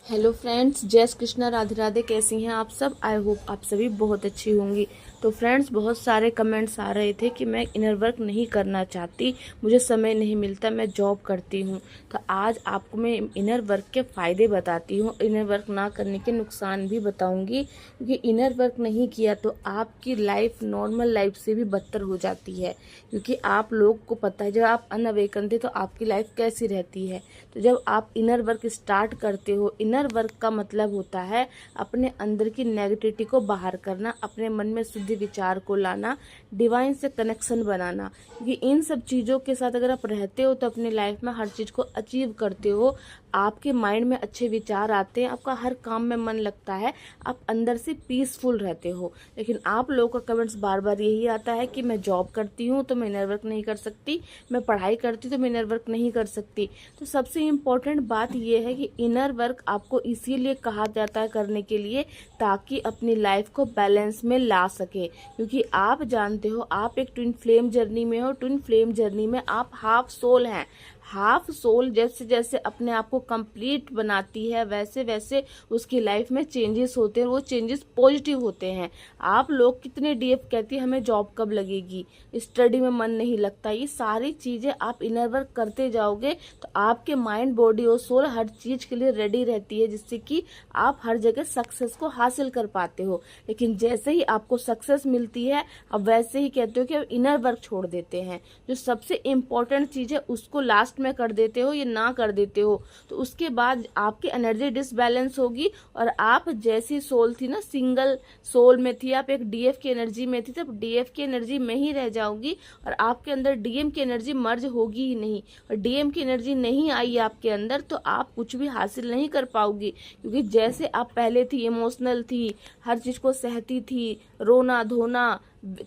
Hello friends, जय श्री कृष्णा, राधे राधे। कैसी हैं आप सब? आई होप आप सभी बहुत अच्छी होंगी। तो फ्रेंड्स, बहुत सारे कमेंट्स आ रहे थे कि मैं इनर वर्क नहीं करना चाहती, मुझे समय नहीं मिलता, मैं जॉब करती हूँ। तो आज आपको मैं इनर वर्क के फ़ायदे बताती हूँ, इनर वर्क ना करने के नुकसान भी बताऊँगी। क्योंकि इनर वर्क नहीं किया तो आपकी लाइफ नॉर्मल लाइफ से भी बदतर हो जाती है। क्योंकि आप लोग को पता है, जब आप अनअवेकन थे तो आपकी लाइफ कैसी रहती है। तो जब आप इनर वर्क स्टार्ट करते हो, इनर वर्क का मतलब होता है अपने अंदर की नेगेटिविटी को बाहर करना, अपने मन में शुद्ध विचार को लाना, डिवाइन से कनेक्शन बनाना। क्योंकि इन सब चीज़ों के साथ अगर आप रहते हो तो अपनी लाइफ में हर चीज़ को अचीव करते हो। आपके माइंड में अच्छे विचार आते हैं, आपका हर काम में मन लगता है, आप अंदर से पीसफुल रहते हो। लेकिन आप लोगों का कमेंट्स बार बार यही आता है कि मैं जॉब करती हूँ तो मैं इनर वर्क नहीं कर सकती, मैं पढ़ाई करती हूँ तो मैं इनर वर्क नहीं कर सकती। तो सबसे इम्पोर्टेंट बात यह है कि इनर वर्क आपको इसीलिए कहा जाता है करने के लिए, ताकि अपनी लाइफ को बैलेंस में ला सके। क्योंकि आप जानते हो, आप एक ट्विन फ्लेम जर्नी में हो, ट्विन फ्लेम जर्नी में आप हाफ सोल हैं। हाफ सोल जैसे जैसे अपने आप को कंप्लीट बनाती है, वैसे वैसे उसकी लाइफ में चेंजेस होते हैं, वो चेंजेस पॉजिटिव होते हैं। आप लोग कितने डीएफ कहती है हमें जॉब कब लगेगी, स्टडी में मन नहीं लगता, ये सारी चीज़ें आप इनर वर्क करते जाओगे तो आपके माइंड, बॉडी और सोल हर चीज़ के लिए रेडी रहती है, जिससे कि आप हर जगह सक्सेस को हासिल कर पाते हो। लेकिन जैसे ही आपको सक्सेस मिलती है, अब वैसे ही कहते हो कि अब इनर वर्क छोड़ देते हैं। जो सबसे इम्पोर्टेंट चीज़ है उसको लास्ट में कर देते हो, ये ना कर देते हो, तो उसके बाद आपकी एनर्जी डिसबैलेंस होगी। और आप जैसी सोल थी ना, सिंगल सोल में थी, आप एक डीएफ की एनर्जी में थी, तब डीएफ की एनर्जी में ही रह जाओगी और आपके अंदर डीएम की एनर्जी मर्ज होगी ही नहीं। और डीएम की एनर्जी नहीं आई आपके अंदर तो आप कुछ भी हासिल नहीं कर पाओगी। क्योंकि जैसे आप पहले थी, इमोशनल थी, हर चीज़ को सहती थी, रोना धोना,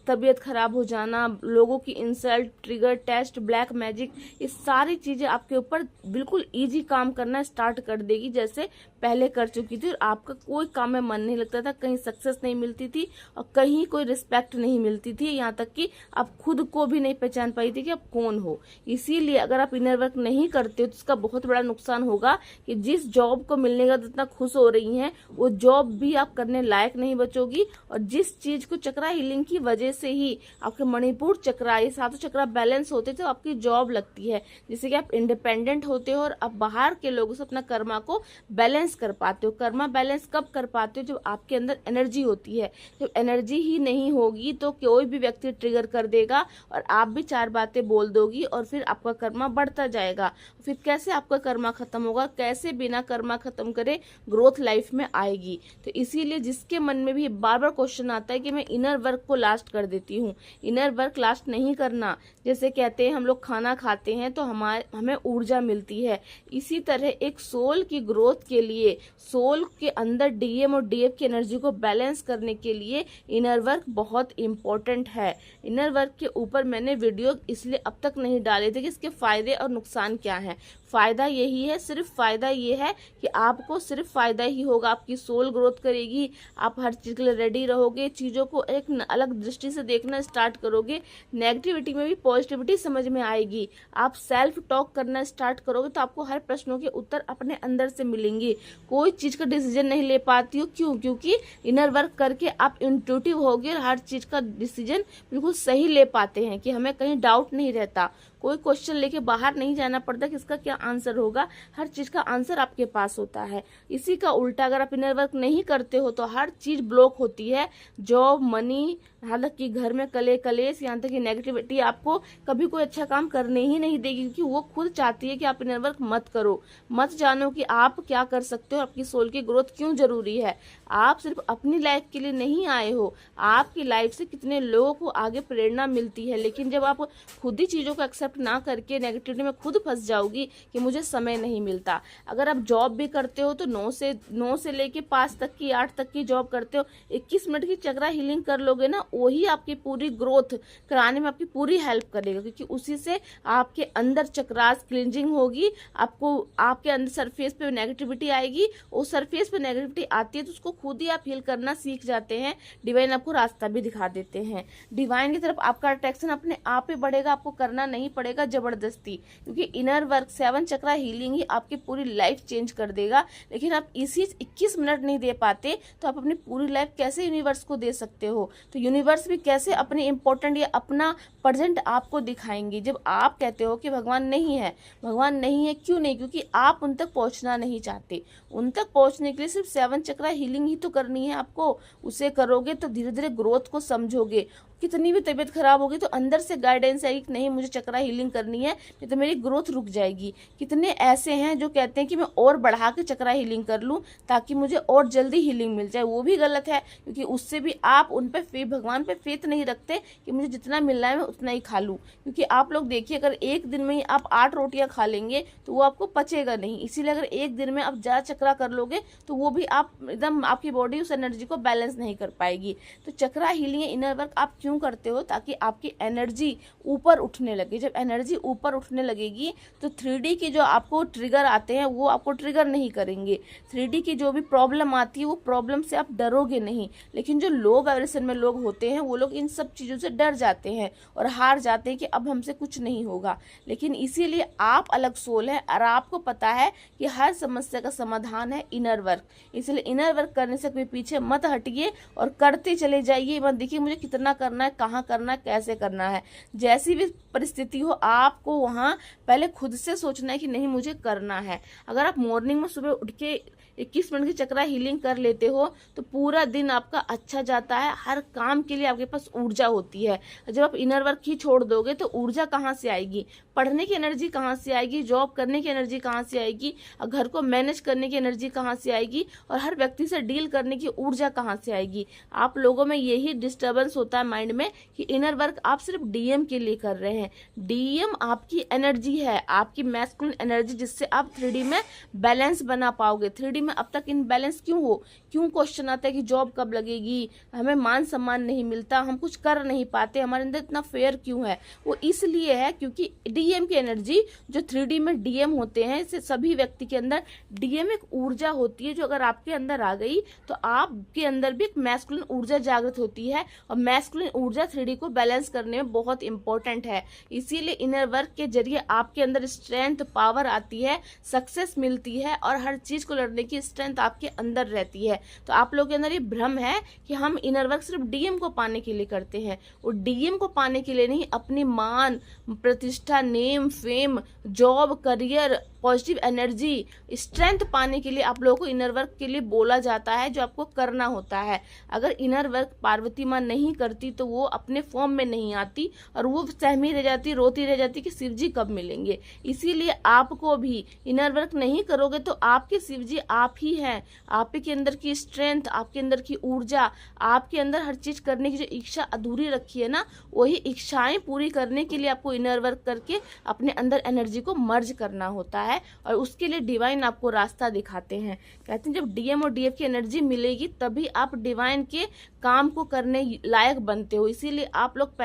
तबीयत खराब हो जाना, लोगों की insult, trigger test, black magic, ये सारी चीज़ें आपके ऊपर बिल्कुल इजी काम करना स्टार्ट कर देगी, जैसे पहले कर चुकी थी। और आपका कोई काम में मन नहीं लगता था, कहीं सक्सेस नहीं मिलती थी और कहीं कोई रिस्पेक्ट नहीं मिलती थी, यहाँ तक कि आप खुद को भी नहीं पहचान पाई थी कि आप कौन हो। इसीलिए अगर आप इनर वर्क नहीं करते हो तो इसका बहुत बड़ा नुकसान होगा कि जिस जॉब को मिलने का जितना खुश हो रही हैं, वो जॉब भी आप करने लायक नहीं बचोगी। और जिस चीज को चक्रा हीलिंग की वजह से ही आपके मणिपुर चक्रा, ये सातों चक्रा बैलेंस होते थे, तो आपकी जॉब लगती है, जिससे कि आप इंडिपेंडेंट होते हो और आप बाहर के लोगों से अपना कर्मा को बैलेंस कर पाते हो। कर्मा बैलेंस कब कर पाते हो? जब आपके अंदर एनर्जी होती है। जब एनर्जी ही नहीं होगी तो कोई भी व्यक्ति ट्रिगर कर देगा और आप भी चार बातें बोल दोगी और फिर आपका कर्मा बढ़ता जाएगा। फिर कैसे आपका कर्मा खत्म होगा? कैसे बिना कर्मा खत्म करे ग्रोथ लाइफ में आएगी? तो इसीलिए जिसके मन में भी बार बार क्वेश्चन आता है कि मैं इनर वर्क को लास्ट कर देती हूँ, इनर वर्क लास्ट नहीं करना। जैसे कहते हैं हम लोग खाना खाते हैं तो हमें ऊर्जा मिलती है, इसी तरह एक सोल की ग्रोथ के लिए, सोल के अंदर डीएम और डीएफ की एनर्जी को बैलेंस करने के लिए इनर वर्क बहुत इंपॉर्टेंट है। इनर वर्क के ऊपर मैंने वीडियो इसलिए अब तक नहीं डाले थे कि इसके फायदे और नुकसान क्या है। फायदा यही है, सिर्फ फायदा ये है कि आपको सिर्फ फायदा ही होगा, आपकी सोल ग्रोथ करेगी, आप हर चीज़ के लिए रेडी रहोगे, चीज़ों को एक अलग दृष्टि से देखना स्टार्ट करोगे, नेगेटिविटी में भी पॉजिटिविटी समझ में आएगी, आप सेल्फ टॉक करना स्टार्ट करोगे तो आपको हर प्रश्नों के उत्तर अपने अंदर से मिलेंगे। कोई चीज़ का डिसीजन नहीं ले पाती हो, क्यों? क्योंकि इनर वर्क करके आप इंट्यूटिव होगे और हर चीज़ का डिसीजन बिल्कुल सही ले पाते हैं कि हमें कहीं डाउट नहीं रहता। कोई क्वेश्चन लेके बाहर नहीं जाना पड़ता कि इसका क्या आंसर होगा, हर चीज़ का आंसर आपके पास होता है। इसी का उल्टा अगर आप इनर वर्क नहीं करते हो तो हर चीज़ ब्लॉक होती है, जॉब, मनी, हालांकि घर में कलेश, यहाँ तक कि नेगेटिविटी आपको कभी कोई अच्छा काम करने ही नहीं देगी, क्योंकि वो खुद चाहती है कि आप इनर वर्क मत करो, मत जानो कि आप क्या कर सकते हो, आपकी सोल की ग्रोथ क्यों जरूरी है। आप सिर्फ अपनी लाइफ के लिए नहीं आए हो, आपकी लाइफ से कितने लोगों को आगे प्रेरणा मिलती है। लेकिन जब आप खुद ही चीज़ों को एक्सेप्ट ना करके नेगेटिविटी में खुद फंस जाओगी कि मुझे समय नहीं मिलता। अगर आप जॉब भी करते हो तो 9 से लेके 5 तक की, 8 तक की जॉब करते हो, 21 मिनट की चक्रा हीलिंग कर लोगे ना, वही आपकी पूरी ग्रोथ कराने में आपकी पूरी हेल्प करेगा। क्योंकि उसी से आपके अंदर चक्रास क्लिंजिंग होगी, आपको आपके अंदर सरफेस पे नेगेटिविटी आएगी, वो सरफेस पे नेगेटिविटी आती है तो उसको खुद ही आप हील करना सीख जाते हैं। डिवाइन आपको रास्ता भी दिखा देते हैं, डिवाइन की तरफ आपका अट्रैक्शन अपने आप ही बढ़ेगा, आपको करना नहीं पड़ेगा जबरदस्ती, क्योंकि इनर वर्क 7 चक्रा हीलिंग ही आपकी पूरी लाइफ चेंज कर देगा। लेकिन आप इसी 21 मिनट नहीं दे पाते तो आप अपनी पूरी लाइफ कैसे यूनिवर्स को दे सकते हो? तो यूनिवर्स भी कैसे अपने इम्पोर्टेंट या अपना प्रेजेंट आपको दिखाएंगी जब आप कहते हो कि भगवान नहीं है। भगवान नहीं है क्यों नहीं? क्योंकि आप उन तक पहुंचना नहीं चाहते। उन तक पहुंचने के लिए सिर्फ 7 चक्रा हीलिंग ही तो करनी है आपको। उसे करोगे तो धीरे धीरे ग्रोथ को समझोगे। कितनी भी तबीयत खराब होगी तो अंदर से गाइडेंस आएगी कि नहीं मुझे चक्रा हीलिंग करनी है, नहीं तो मेरी ग्रोथ रुक जाएगी। कितने ऐसे हैं जो कहते हैं कि मैं और बढ़ा के चक्रा हीलिंग कर लूं ताकि मुझे और जल्दी हीलिंग मिल जाए। वो भी गलत है, क्योंकि उससे भी आप उन पे भगवान पे फेथ नहीं रखते कि मुझे जितना मिल रहा है मैं उतना ही खा लूँ। क्योंकि आप लोग देखिए, अगर एक दिन में ही आप 8 रोटियां खा लेंगे तो वो आपको पचेगा नहीं। इसीलिए अगर एक दिन में आप ज़्यादा चक्रा कर लोगे तो वो भी आप एकदम आपकी बॉडी उस एनर्जी को बैलेंस नहीं कर पाएगी। तो चक्रा हीलिंग इनर वर्क आप क्यों करते हो? ताकि आपकी एनर्जी ऊपर उठने लगे। जब एनर्जी ऊपर उठने लगेगी तो 3D के जो आपको ट्रिगर आते हैं वो आपको ट्रिगर नहीं करेंगे। 3D की जो भी प्रॉब्लम आती है वो प्रॉब्लम से आप डरोगे नहीं। लेकिन जो लो वाइब्रेशन में लोग होते हैं वो लोग इन सब चीज़ों से डर जाते हैं और हार जाते हैं कि अब हमसे कुछ नहीं होगा। लेकिन इसीलिए आप अलग सोल है और आपको पता है कि हर समस्या का समाधान है इनर वर्क। इसलिए इनर वर्क करने से कोई पीछे मत हटिए और करते चले जाइए। मत देखिए मुझे कितना करना है, कहाँ करना है, कैसे करना है। जैसी भी परिस्थिति हो आपको वहाँ पहले खुद से सोचना है कि नहीं मुझे करना है। अगर आप मॉर्निंग में सुबह उठ के 21 मिनट की चक्रा हीलिंग कर लेते हो तो पूरा दिन आपका अच्छा जाता है। हर काम के लिए आपके पास ऊर्जा होती है। जब आप इनर वर्क ही छोड़ दोगे तो ऊर्जा कहाँ से आएगी? पढ़ने की एनर्जी कहाँ से आएगी? जॉब करने की एनर्जी कहाँ से आएगी? और घर को मैनेज करने की एनर्जी कहाँ से आएगी? और हर व्यक्ति से डील करने की ऊर्जा कहाँ से आएगी? आप लोगों में यही डिस्टर्बेंस होता है माइंड में कि इनर वर्क आप सिर्फ डीएम के लिए कर रहे हैं। डीएम आपकी एनर्जी है, आपकी मैस्कुलिन एनर्जी, जिससे आप 3D में बैलेंस बना पाओगे। 3D में अब तक इनबैलेंस क्यों हो? क्यों क्वेश्चन आता है कि जॉब कब लगेगी, हमें मान सम्मान नहीं मिलता, हम कुछ कर नहीं पाते, हमारे अंदर इतना फेयर क्यों है? वो इसलिए है क्योंकि डीएम की एनर्जी जो 3D में डीएम होते हैं, इससे सभी व्यक्ति के अंदर डीएम एक ऊर्जा होती है जो अगर आपके अंदर आ गई तो आपके अंदर भी एक मैस्कुलिन ऊर्जा जागृत होती है। और मैस्कुलिन ऊर्जा 3D को बैलेंस करने में बहुत इंपॉर्टेंट है। इसीलिए इनर वर्क के जरिए आपके अंदर स्ट्रेंथ, पावर आती है, सक्सेस मिलती है और हर चीज को लड़ने की स्ट्रेंथ आपके अंदर रहती है। तो आप लोगों के अंदर ये भ्रम है कि हम इनर वर्क सिर्फ डीएम को पाने के लिए करते हैं। और डीएम को पाने के लिए नहीं, अपनी मान, प्रतिष्ठा, name, fame, job, career, positive energy, strength पाने के लिए आप लोगों को इनर वर्क के लिए बोला जाता है, जो आपको करना होता है। अगर इनर वर्क पार्वती माँ नहीं करती तो वो अपने फॉर्म में नहीं आती और वो सहमी रह जाती, रोती रह जाती कि शिव जी कब मिलेंगे। इसीलिए आपको भी इनर वर्क नहीं करोगे तो आपके शिव जी आप ही हैं। आप के अंदर की स्ट्रेंथ, आपके अंदर की ऊर्जा, आपके अंदर हर चीज करने की जो इच्छा अधूरी रखी है ना, वही इच्छाएं पूरी करने के लिए आपको इनर वर्क करके अपने अंदर एनर्जी को मर्ज करना होता है। और उसके लिए डिवाइन आपको रास्ता दिखाते हैं। कहते हैं जब डीएम और डीएफ की एनर्जी मिलेगी तभी आप डिवाइन के काम को करने लायक बनते हो। इसीलिए आप लोग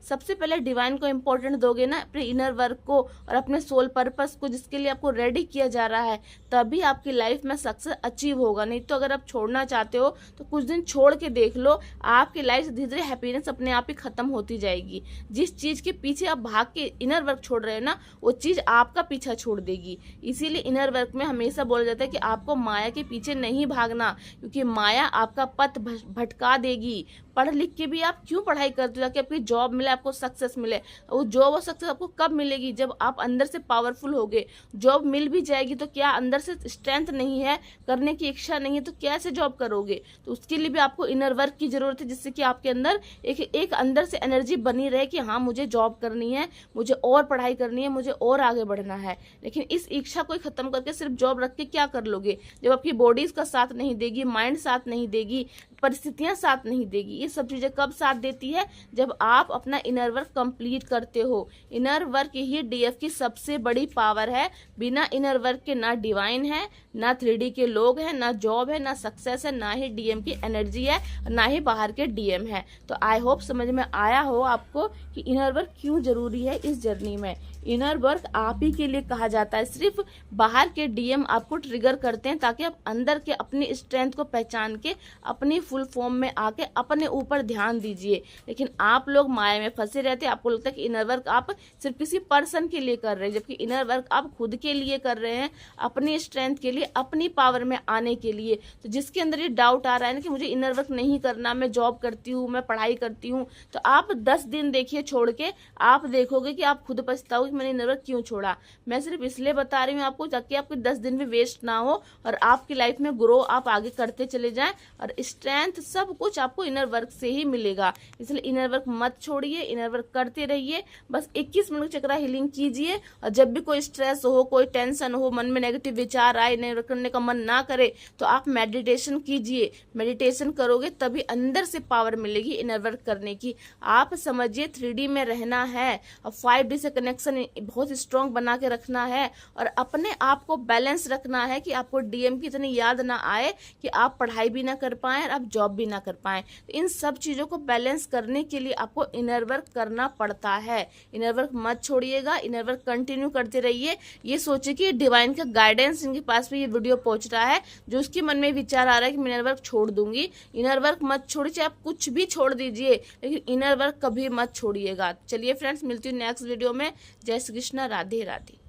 सबसे पहले डिवाइन को इम्पोर्टेंट दोगे ना, अपने इनर वर्क को और अपने सोल पर्पस को, जिसके लिए आपको रेडी किया जा रहा है, तभी आपकी लाइफ में सक्सेस अचीव होगा। नहीं तो अगर आप छोड़ना चाहते हो तो कुछ दिन छोड़ के देख लो, आपकी लाइफ से धीरे धीरे हैप्पीनेस अपने आप ही खत्म होती जाएगी। जिस चीज के पीछे आप भाग के इनर वर्क छोड़ रहे हो ना, वो चीज आपका पीछा छोड़ देगी। इसीलिए इनर वर्क में हमेशा बोला जाता है कि आपको माया के पीछे नहीं भागना, क्योंकि माया आपका पथ भटका देगी। पढ़ लिख के भी आप क्यों पढ़ाई करते हो ताकि आपकी जॉब मिले, आपको सक्सेस मिले? वो जॉब और सक्सेस आपको कब मिलेगी? जब आप अंदर से पावरफुल होगे। जॉब मिल भी जाएगी तो क्या अंदर से स्ट्रेंथ नहीं है, करने की इच्छा नहीं है, तो कैसे जॉब करोगे? तो उसके लिए भी आपको इनर वर्क की जरूरत है, जिससे कि आपके अंदर एक अंदर से एनर्जी बनी रहे कि हाँ मुझे जॉब करनी है, मुझे और पढ़ाई करनी है, मुझे और आगे बढ़ना है। लेकिन इस इच्छा को खत्म करके सिर्फ जॉब रख के क्या कर लोगे? जब आपकी बॉडी इसका साथ नहीं देगी, माइंड साथ नहीं देगी, परिस्थितियां साथ नहीं देगी। ये सब चीजें कब साथ देती है? जब आप अपना इनर वर्क कंप्लीट करते हो। इनर वर्क ही डीएफ की सबसे बड़ी पावर है। बिना इनर वर्क के ना डिवाइन है, ना 3D के लोग हैं, ना जॉब है, ना सक्सेस है, ना ही डीएम की एनर्जी है, ना ही बाहर के डीएम है। तो आई होप समझ में आया हो आपको कि इनर वर्क क्यों जरूरी है इस जर्नी में। इनर वर्क आप ही के लिए कहा जाता है। सिर्फ बाहर के डीएम आपको ट्रिगर करते हैं ताकि आप अंदर के अपनी स्ट्रेंथ को पहचान के अपनी फुल फॉर्म में आके अपने ऊपर ध्यान दीजिए। लेकिन आप लोग माया में फंसे रहते हैं, आपको लगता है कि इनर वर्क आप सिर्फ किसी पर्सन के लिए कर रहे हैं, जबकि इनर वर्क आप खुद के लिए कर रहे हैं, अपनी स्ट्रेंथ के लिए, अपनी पावर में आने के लिए। तो जिसके अंदर ये डाउट आ रहा है ना कि मुझे इनर वर्क नहीं करना, मैं जॉब करती हूँ, मैं पढ़ाई करती हूँ, तो आप 10 दिन देखिए छोड़ के, आप देखोगे कि आप खुद पछताओगे कि मैंने इनर वर्क क्यों छोड़ा। मैं सिर्फ इसलिए बता रही हूँ आपको ताकि आपके 10 दिन भी वेस्ट ना हो और आपकी लाइफ में ग्रो आप आगे करते चले जाएं, और स्ट्रेंथ सब कुछ आपको इनर वर्क से ही मिलेगा। इसलिए इनर वर्क मत छोड़िए, इनर वर्क करते रहिए। बस 21 मिनट चक्रा हीलिंग कीजिए, और जब भी कोई स्ट्रेस हो, कोई टेंशन हो, मन में नेगेटिव विचार आए, इनर वर्क करने का मन ना करे, तो आप मेडिटेशन कीजिए। मेडिटेशन करोगे तभी अंदर से पावर मिलेगी इनर वर्क करने की। आप समझिए 3D में रहना है और 5D से कनेक्शन बहुत स्ट्रॉन्ग बना के रखना है, और अपने आप को बैलेंस रखना है कि आपको डीएम की इतनी याद ना आए कि आप पढ़ाई भी ना कर पाएं और आप जॉब भी ना कर पाएं। तो इन सब चीज़ों को बैलेंस करने के लिए आपको इनर वर्क करना पड़ता है। इनर वर्क मत छोड़िएगा, इनर वर्क कंटिन्यू करते रहिए। ये सोचिए कि डिवाइन का गाइडेंस इनके पास भी ये वीडियो पहुंच रहा है, जो उसके मन में विचार आ रहा है कि मैं इनर वर्क छोड़ दूंगी। इनर वर्क मत छोड़िए, चाहे आप कुछ भी छोड़ दीजिए, लेकिन इनर वर्क कभी मत छोड़िएगा। चलिए फ्रेंड्स, मिलती हूँ नेक्स्ट वीडियो में। जय श्री कृष्णा, राधे राधे।